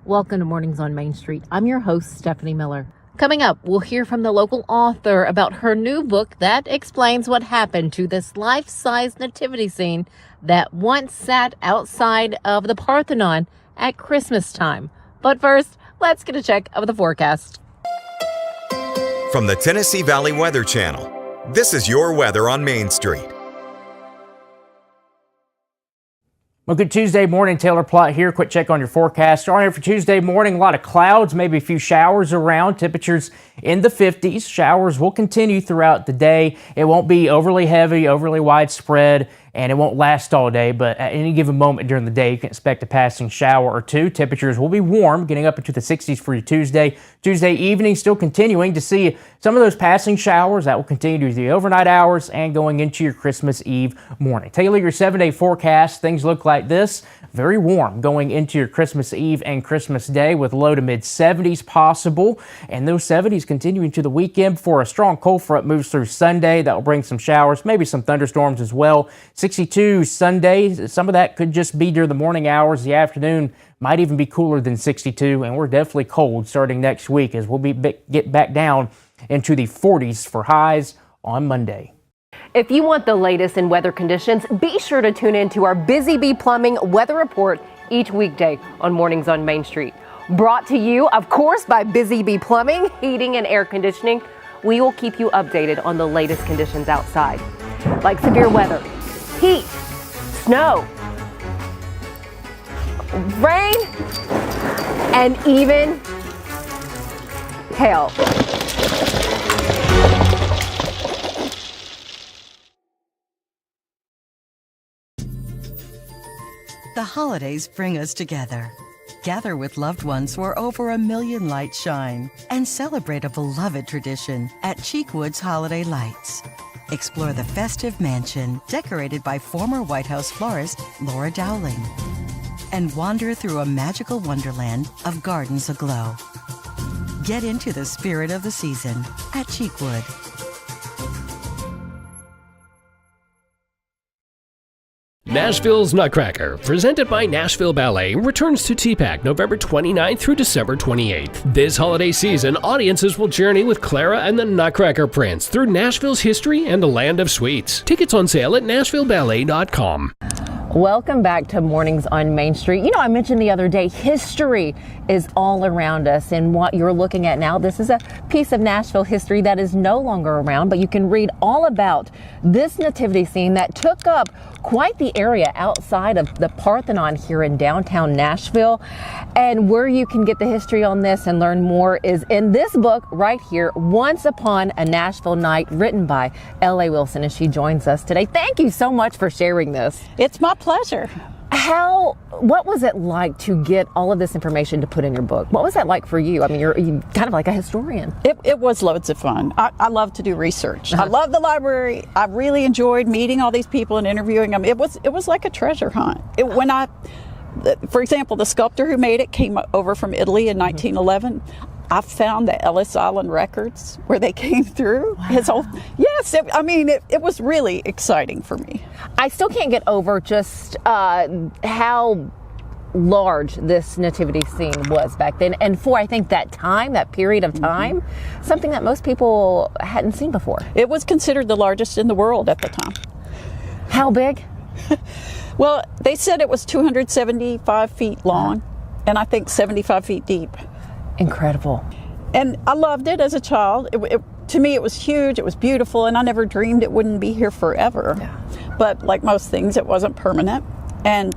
Welcome to Mornings on Main Street. I'm your host, Stephanie Miller. Coming up, we'll hear from the local author about her new book that explains what happened to this life-size nativity scene that once sat outside of the Parthenon at Christmas time. But first, let's get a check of the forecast. From the Tennessee Valley Weather Channel, this is your weather on Main Street. Well, good Tuesday morning. Taylor Plott here. Quick check on your forecast. Starting here for Tuesday morning, a lot of clouds, maybe a few showers around. Temperatures in the 50s. Showers will continue throughout the day. It won't be overly heavy, overly widespread, and it won't last all day, but at any given moment during the day, you can expect a passing shower or two. Temperatures will be warm, getting up into the 60s for your Tuesday. Tuesday evening, still continuing to see some of those passing showers. That will continue through the overnight hours and going into your Christmas Eve morning. Take a look at your 7-day forecast. Things look like this. Very warm going into your Christmas Eve and Christmas Day with low to mid 70s possible. And those 70s continuing to the weekend before a strong cold front moves through Sunday. That will bring some showers, maybe some thunderstorms as well. 62 Sunday. Some of that could just be during the morning hours. The afternoon might even be cooler than 62. And we're definitely cold starting next week as we'll get back down into the 40s for highs on Monday. If you want the latest in weather conditions, be sure to tune in to our Busy Bee Plumbing Weather Report each weekday on Mornings on Main Street. Brought to you, of course, by Busy Bee Plumbing, Heating and Air Conditioning. We will keep you updated on the latest conditions outside, like severe weather, heat, snow, rain, and even hail. The holidays bring us together. Gather with loved ones where over 1 million lights shine and celebrate a beloved tradition at Cheekwood's Holiday Lights. Explore the festive mansion decorated by former White House florist Laura Dowling and wander through a magical wonderland of gardens aglow. Get into the spirit of the season at Cheekwood. Nashville's Nutcracker, presented by Nashville Ballet, returns to TPAC November 29th through December 28th. This holiday season, audiences will journey with Clara and the Nutcracker Prince through Nashville's history and the land of sweets. Tickets on sale at NashvilleBallet.com. Welcome back to Mornings on Main Street. You know, I mentioned the other day, history is all around us, and what you're looking at now, this is a piece of Nashville history that is no longer around, but you can read all about this nativity scene that took up quite the area outside of the Parthenon here in downtown Nashville. And where you can get the history on this and learn more is in this book right here, Once Upon a Nashville Night, written by L.A. Wilson, and she joins us today. Thank you so much for sharing this. It's my pleasure. What was it like to get all of this information to put in your book? What was that like for you? I mean, you're kind of like a historian. It was loads of fun. I love to do research. I love the library. I really enjoyed meeting all these people and interviewing them. It was like a treasure hunt. For example, the sculptor who made it came over from Italy in 1911. I found the Ellis Island records where they came through. Wow. It was really exciting for me. I still can't get over just how large this nativity scene was back then. And for, I think, that period of time, something that most people hadn't seen before. It was considered the largest in the world at the time. How big? Well, they said it was 275 feet long, and I think 75 feet deep. Incredible. And I loved it as a child. To me, it was huge, it was beautiful, and I never dreamed it wouldn't be here forever. Yeah. But like most things, it wasn't permanent. And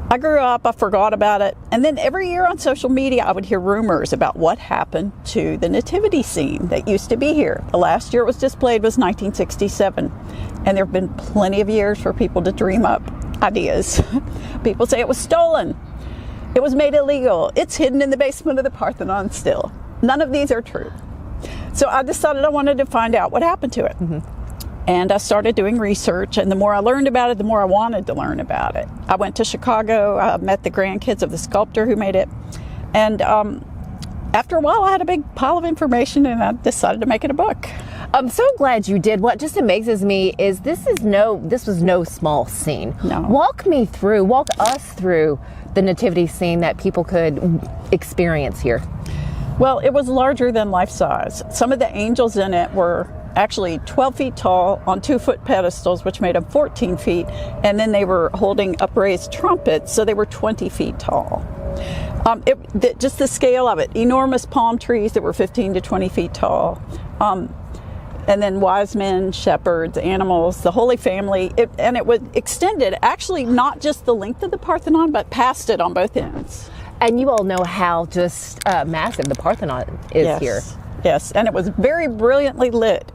I grew up, I forgot about it. And then every year on social media, I would hear rumors about what happened to the nativity scene that used to be here. The last year it was displayed was 1967. And there have been plenty of years for people to dream up ideas. People say it was stolen. It was made illegal. It's hidden in the basement of the Parthenon still. None of these are true. So I decided I wanted to find out what happened to it. And I started doing research, and the more I learned about it, the more I wanted to learn about it. I went to Chicago, I met the grandkids of the sculptor who made it. And after a while, I had a big pile of information, and I decided to make it a book. I'm so glad you did. What just amazes me is this was no small scene. No. Walk us through the nativity scene that people could experience here? Well, it was larger than life size. Some of the angels in it were actually 12 feet tall on 2-foot pedestals, which made them 14 feet. And then they were holding upraised trumpets, so they were 20 feet tall. Just the scale of it, enormous palm trees that were 15 to 20 feet tall. And then wise men, shepherds, animals, the Holy Family. And it was extended, actually not just the length of the Parthenon, but past it on both ends. And you all know how just massive the Parthenon is here. Yes, and it was very brilliantly lit.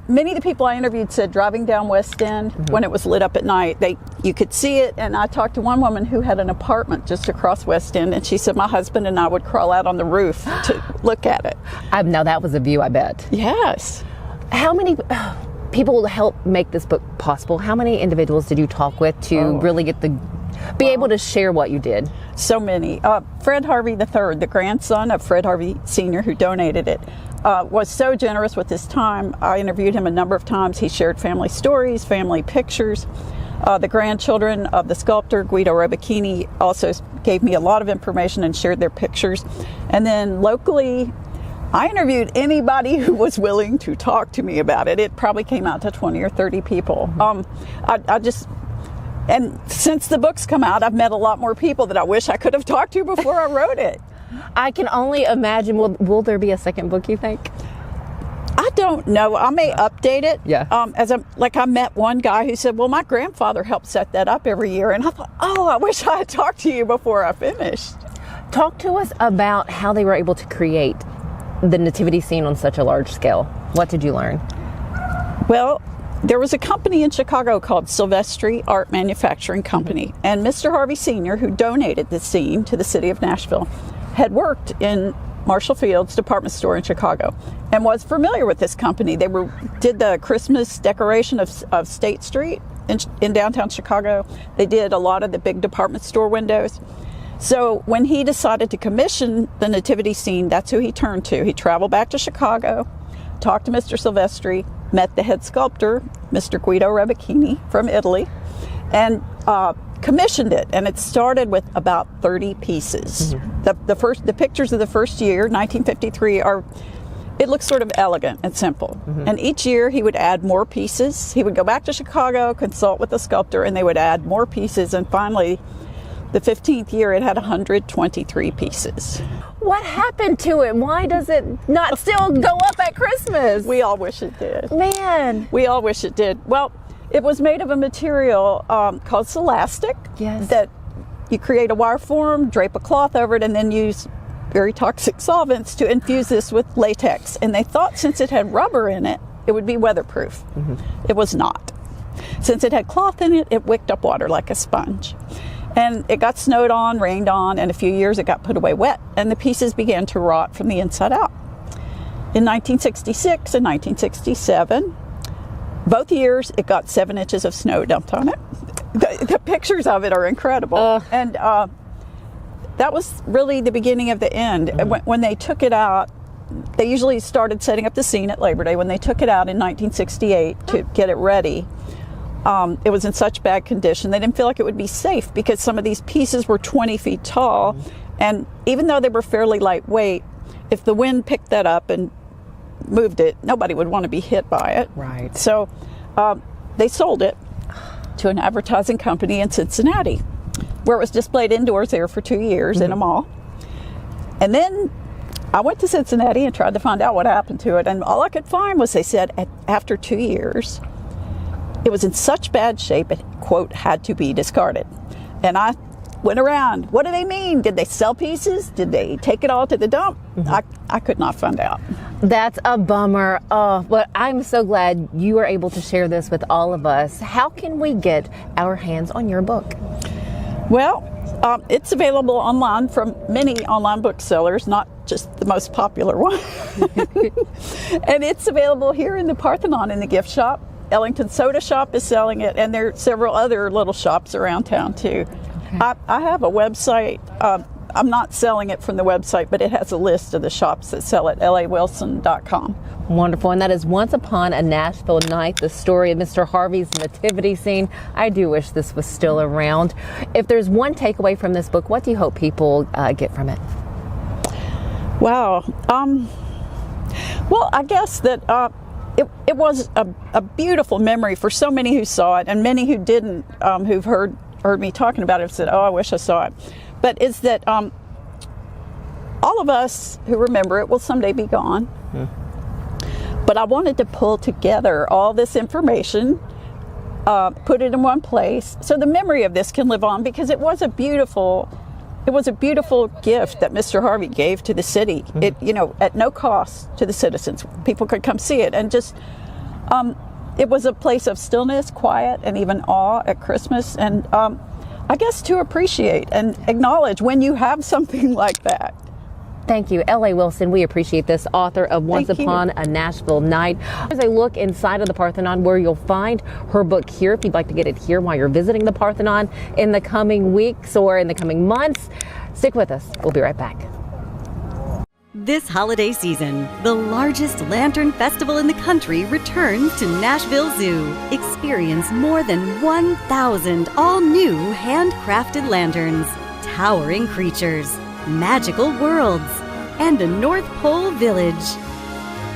Many of the people I interviewed said driving down West End when it was lit up at night, you could see it. And I talked to one woman who had an apartment just across West End, and she said my husband and I would crawl out on the roof to look at it. Now that was a view, I bet. Yes. How many people helped make this book possible? How many individuals did you talk with to really be able to share what you did? So many. Fred Harvey III, the grandson of Fred Harvey Sr., who donated it, was so generous with his time. I interviewed him a number of times. He shared family stories, family pictures. The grandchildren of the sculptor, Guido Rebecchini, also gave me a lot of information and shared their pictures. And then locally, I interviewed anybody who was willing to talk to me about it. It probably came out to 20 or 30 people. And since the book's come out, I've met a lot more people that I wish I could have talked to before I wrote it. I can only imagine. Will there be a second book, you think? I don't know. I may update it. Yeah. I met one guy who said, well, my grandfather helped set that up every year. And I thought, I wish I had talked to you before I finished. Talk to us about how they were able to create the nativity scene on such a large scale. What did you learn? Well, there was a company in Chicago called Silvestri Art Manufacturing Company, and Mr. Harvey Sr., who donated the scene to the city of Nashville, had worked in Marshall Field's department store in Chicago and was familiar with this company. They did the Christmas decoration of State Street in downtown Chicago. They did a lot of the big department store windows. So when he decided to commission the nativity scene, that's who he turned to. He traveled back to Chicago, talked to Mr. Silvestri, met the head sculptor, Mr. Guido Rebecchini from Italy, and commissioned it. And it started with about 30 pieces. The pictures of the first year, 1953, it looks sort of elegant and simple. And each year he would add more pieces. He would go back to Chicago, consult with the sculptor, and they would add more pieces. And finally, the 15th year, it had 123 pieces. What happened to it? Why does it not still go up at Christmas? We all wish it did. Man. We all wish it did. Well, it was made of a material called Celastic. Yes. That you create a wire form, drape a cloth over it, and then use very toxic solvents to infuse this with latex. And they thought since it had rubber in it, it would be weatherproof. It was not. Since it had cloth in it, it wicked up water like a sponge. And it got snowed on, rained on, and a few years it got put away wet, and the pieces began to rot from the inside out. In 1966 and 1967, both years it got 7 inches of snow dumped on it. The pictures of it are incredible. And that was really the beginning of the end. When they took it out, they usually started setting up the scene at Labor Day. When they took it out in 1968 to get it ready, it was in such bad condition. They didn't feel like it would be safe because some of these pieces were 20 feet tall. And even though they were fairly lightweight, if the wind picked that up and moved it, nobody would want to be hit by it. Right. So they sold it to an advertising company in Cincinnati, where it was displayed indoors there for 2 years in a mall. And then I went to Cincinnati and tried to find out what happened to it. And all I could find was they said after 2 years, it was in such bad shape it, quote, had to be discarded. And I went around, what do they mean? Did they sell pieces? Did they take it all to the dump? I could not find out. That's a bummer. But I'm so glad you were able to share this with all of us. How can we get our hands on your book? Well, it's available online from many online booksellers, not just the most popular one. And it's available here in the Parthenon in the gift shop. Ellington Soda Shop is selling it, and there are several other little shops around town too. I have a website. I'm not selling it from the website, but it has a list of the shops that sell it, lawilson.com. Wonderful. And that is Once Upon a Nashville Night, the story of Mr. Harvey's nativity scene. I do wish this was still around. If there's one takeaway from this book, what do you hope people get from it? Wow. Well, I guess that it was a beautiful memory for so many who saw it, and many who didn't, who've heard me talking about it, have said, oh, I wish I saw it. But it's that all of us who remember it will someday be gone. But I wanted to pull together all this information, put it in one place, so the memory of this can live on, because it was a beautiful gift that Mr. Harvey gave to the city. It, at no cost to the citizens. People could come see it, and just it was a place of stillness, quiet, and even awe at Christmas. And I guess to appreciate and acknowledge when you have something like that. Thank you, L.A. Wilson. We appreciate this, author of Once Upon a Nashville Night. There's a look inside of the Parthenon where you'll find her book here if you'd like to get it here while you're visiting the Parthenon in the coming weeks or in the coming months. Stick with us. We'll be right back. This holiday season, the largest lantern festival in the country returns to Nashville Zoo. Experience more than 1,000 all-new handcrafted lanterns, towering creatures, magical worlds, and a North Pole village.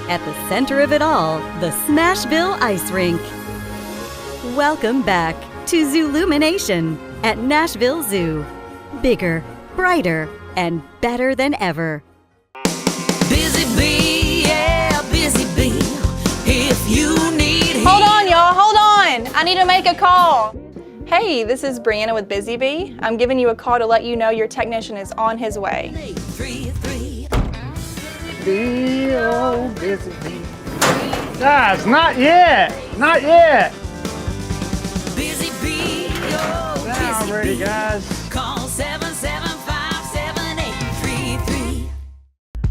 At the center of it all, the Smashville Ice Rink. Welcome back to Zoolumination at Nashville Zoo. Bigger, brighter, and better than ever. Busy Bee, yeah, Busy Bee. If you need Hold on, y'all, hold on. I need to make a call. Hey, this is Brianna with Busy Bee. I'm giving you a call to let you know your technician is on his way. 333. Busy Bee. Guys, not yet. Not yet. Busy Bee, oh, Now I'm ready, guys. Call 775-7833.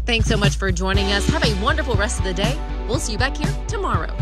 Thanks so much for joining us. Have a wonderful rest of the day. We'll see you back here tomorrow.